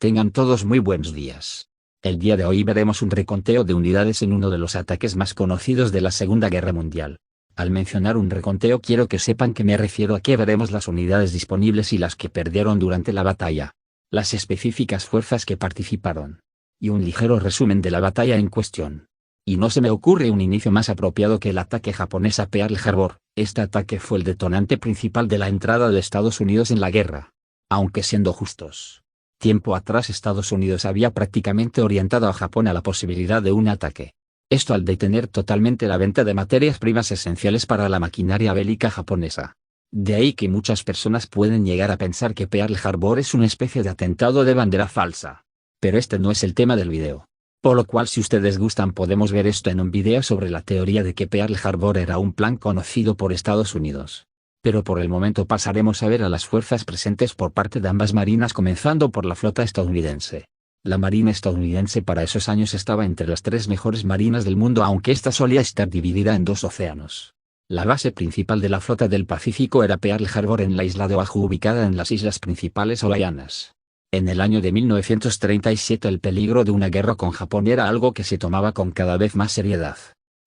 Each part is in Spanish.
Tengan todos muy buenos días. El día de hoy veremos un reconteo de unidades en uno de los ataques más conocidos de la Segunda Guerra Mundial. Al mencionar un reconteo quiero que sepan que me refiero a que veremos las unidades disponibles y las que perdieron durante la batalla, las específicas fuerzas que participaron, y un ligero resumen de la batalla en cuestión. Y no se me ocurre un inicio más apropiado que el ataque japonés a Pearl Harbor. Este ataque fue el detonante principal de la entrada de Estados Unidos en la guerra. Aunque siendo justos, tiempo atrás Estados Unidos había prácticamente orientado a Japón a la posibilidad de un ataque. Esto al detener totalmente la venta de materias primas esenciales para la maquinaria bélica japonesa. De ahí que muchas personas pueden llegar a pensar que Pearl Harbor es una especie de atentado de bandera falsa. Pero este no es el tema del video. Por lo cual si ustedes gustan podemos ver esto en un video sobre la teoría de que Pearl Harbor era un plan conocido por Estados Unidos. Pero por el momento pasaremos a ver a las fuerzas presentes por parte de ambas marinas, comenzando por la flota estadounidense. La marina estadounidense para esos años estaba entre las 3 mejores marinas del mundo, aunque esta solía estar dividida en 2 océanos. La base principal de la flota del Pacífico era Pearl Harbor en la isla de Oahu, ubicada en las islas principales hawaianas. En el año de 1937 el peligro de una guerra con Japón era algo que se tomaba con cada vez más seriedad,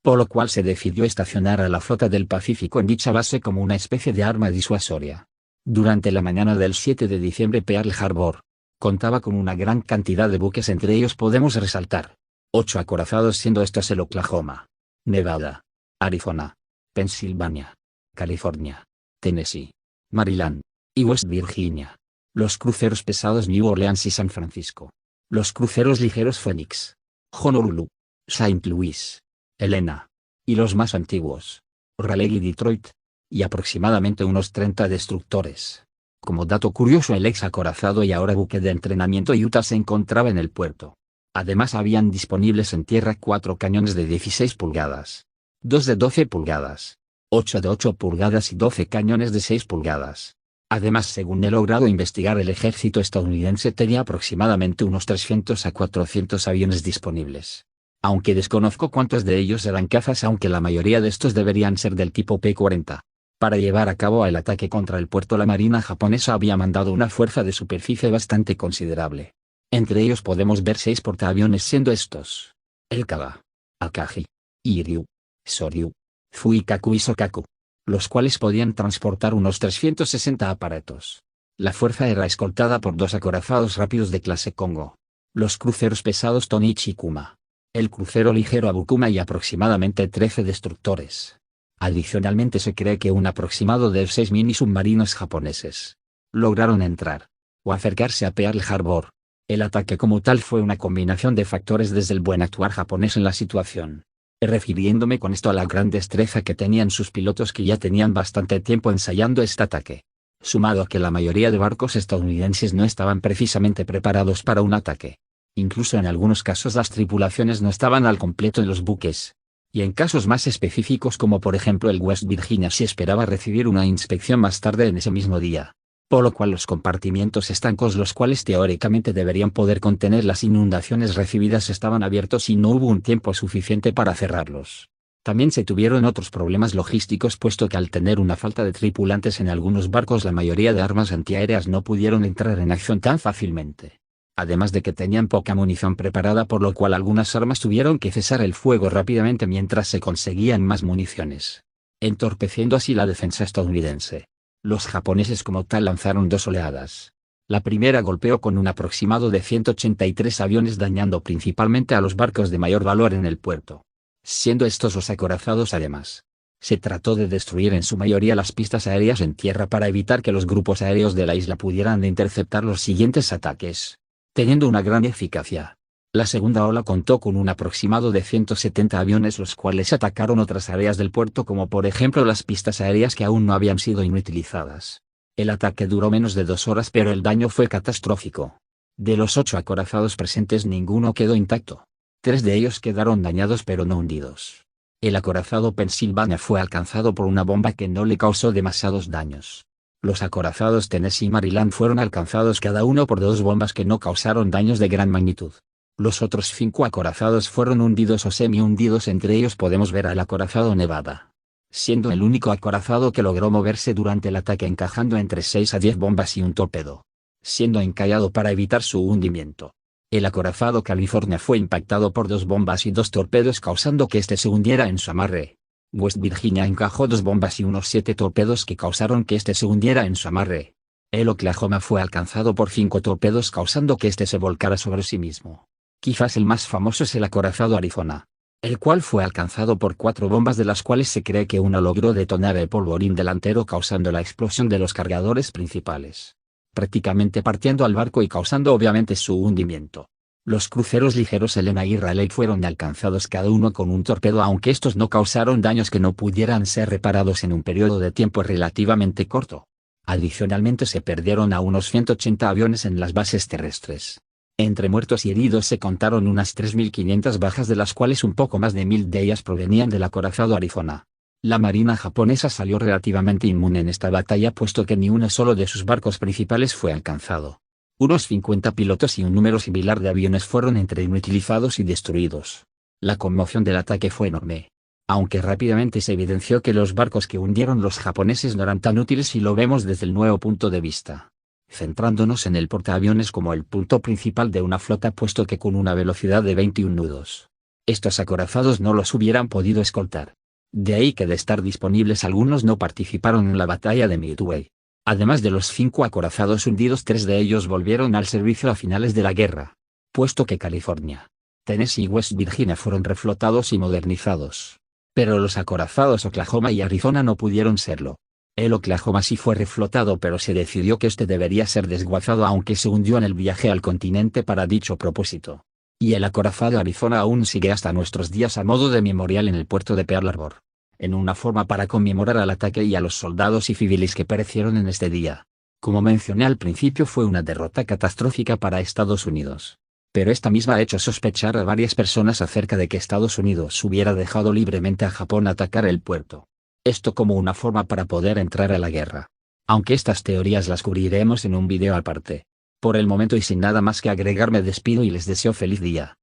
por lo cual se decidió estacionar a la flota del Pacífico en dicha base como una especie de arma disuasoria. Durante la mañana del 7 de diciembre Pearl Harbor contaba con una gran cantidad de buques, entre ellos podemos resaltar 8 acorazados, siendo estos el Oklahoma, Nevada, Arizona, Pensilvania, California, Tennessee, Maryland y West Virginia. Los cruceros pesados New Orleans y San Francisco. Los cruceros ligeros Phoenix, Honolulu, Saint Louis, Helena, y los más antiguos, Raleigh y Detroit, y aproximadamente unos 30 destructores. Como dato curioso, el ex acorazado y ahora buque de entrenamiento Utah se encontraba en el puerto. Además habían disponibles en tierra 4 cañones de 16 pulgadas, 2 de 12 pulgadas, 8 de 8 pulgadas y 12 cañones de 6 pulgadas. Además, según he logrado investigar, el ejército estadounidense tenía aproximadamente unos 300 a 400 aviones disponibles. Aunque desconozco cuántos de ellos eran cazas, aunque la mayoría de estos deberían ser del tipo P-40. Para llevar a cabo el ataque contra el puerto, la marina japonesa había mandado una fuerza de superficie bastante considerable. Entre ellos podemos ver 6 portaaviones, siendo estos el Kaga, Akagi, Iryu, Soryu, Fuikaku y Sokaku, los cuales podían transportar unos 360 aparatos. La fuerza era escoltada por 2 acorazados rápidos de clase Kongo, los cruceros pesados Tonichi y Kuma, el crucero ligero Abukuma y aproximadamente 13 destructores. Adicionalmente se cree que un aproximado de 6 mini submarinos japoneses lograron entrar o acercarse a Pearl Harbor. El ataque como tal fue una combinación de factores, desde el buen actuar japonés en la situación, refiriéndome con esto a la gran destreza que tenían sus pilotos, que ya tenían bastante tiempo ensayando este ataque, sumado a que la mayoría de barcos estadounidenses no estaban precisamente preparados para un ataque. Incluso en algunos casos las tripulaciones no estaban al completo en los buques, y en casos más específicos como por ejemplo el West Virginia se esperaba recibir una inspección más tarde en ese mismo día, por lo cual los compartimientos estancos, los cuales teóricamente deberían poder contener las inundaciones recibidas, estaban abiertos y no hubo un tiempo suficiente para cerrarlos. También se tuvieron otros problemas logísticos, puesto que al tener una falta de tripulantes en algunos barcos, la mayoría de armas antiaéreas no pudieron entrar en acción tan fácilmente. Además de que tenían poca munición preparada, por lo cual algunas armas tuvieron que cesar el fuego rápidamente mientras se conseguían más municiones, entorpeciendo así la defensa estadounidense. Los japoneses como tal lanzaron 2 oleadas. La primera golpeó con un aproximado de 183 aviones, dañando principalmente a los barcos de mayor valor en el puerto, siendo estos los acorazados. Además, se trató de destruir en su mayoría las pistas aéreas en tierra para evitar que los grupos aéreos de la isla pudieran interceptar los siguientes ataques, teniendo una gran eficacia. La segunda ola contó con un aproximado de 170 aviones, los cuales atacaron otras áreas del puerto, como por ejemplo las pistas aéreas que aún no habían sido inutilizadas. El ataque duró menos de 2 horas, pero el daño fue catastrófico. De los 8 acorazados presentes, ninguno quedó intacto. 3 de ellos quedaron dañados pero no hundidos. El acorazado Pensilvania fue alcanzado por una bomba que no le causó demasiados daños. Los acorazados Tennessee y Maryland fueron alcanzados cada uno por 2 bombas que no causaron daños de gran magnitud. Los otros 5 acorazados fueron hundidos o semi-hundidos, entre ellos podemos ver al acorazado Nevada, siendo el único acorazado que logró moverse durante el ataque, encajando entre 6 a 10 bombas y un torpedo. siendo encallado para evitar su hundimiento. El acorazado California fue impactado por 2 bombas y 2 torpedos causando que este se hundiera en su amarre. West Virginia encajó 2 bombas y unos 7 torpedos que causaron que este se hundiera en su amarre. El Oklahoma fue alcanzado por 5 torpedos causando que este se volcara sobre sí mismo. Quizás el más famoso es el acorazado Arizona, el cual fue alcanzado por 4 bombas de las cuales se cree que una logró detonar el polvorín delantero causando la explosión de los cargadores principales, prácticamente partiendo al barco y causando obviamente su hundimiento. Los cruceros ligeros Helena y Raleigh fueron alcanzados cada uno con un torpedo, aunque estos no causaron daños que no pudieran ser reparados en un periodo de tiempo relativamente corto. Adicionalmente se perdieron a unos 180 aviones en las bases terrestres. Entre muertos y heridos se contaron unas 3.500 bajas, de las cuales un poco más de 1.000 de ellas provenían del acorazado Arizona. La marina japonesa salió relativamente inmune en esta batalla, puesto que ni uno solo de sus barcos principales fue alcanzado. Unos 50 pilotos y un número similar de aviones fueron entre inutilizados y destruidos. La conmoción del ataque fue enorme, aunque rápidamente se evidenció que los barcos que hundieron los japoneses no eran tan útiles si lo vemos desde el nuevo punto de vista, centrándonos en el portaaviones como el punto principal de una flota, puesto que con una velocidad de 21 nudos, estos acorazados no los hubieran podido escoltar. De ahí que de estar disponibles algunos no participaron en la batalla de Midway. Además de los 5 acorazados hundidos, 3 de ellos volvieron al servicio a finales de la guerra, puesto que California, Tennessee y West Virginia fueron reflotados y modernizados. Pero los acorazados Oklahoma y Arizona no pudieron serlo. El Oklahoma sí fue reflotado, pero se decidió que este debería ser desguazado, aunque se hundió en el viaje al continente para dicho propósito. Y el acorazado Arizona aún sigue hasta nuestros días a modo de memorial en el puerto de Pearl Harbor, en una forma para conmemorar al ataque y a los soldados y civiles que perecieron en este día. Como mencioné al principio, fue una derrota catastrófica para Estados Unidos. Pero esta misma ha hecho sospechar a varias personas acerca de que Estados Unidos hubiera dejado libremente a Japón atacar el puerto. Esto como una forma para poder entrar a la guerra. Aunque estas teorías las cubriremos en un video aparte. Por el momento y sin nada más que agregar, me despido y les deseo feliz día.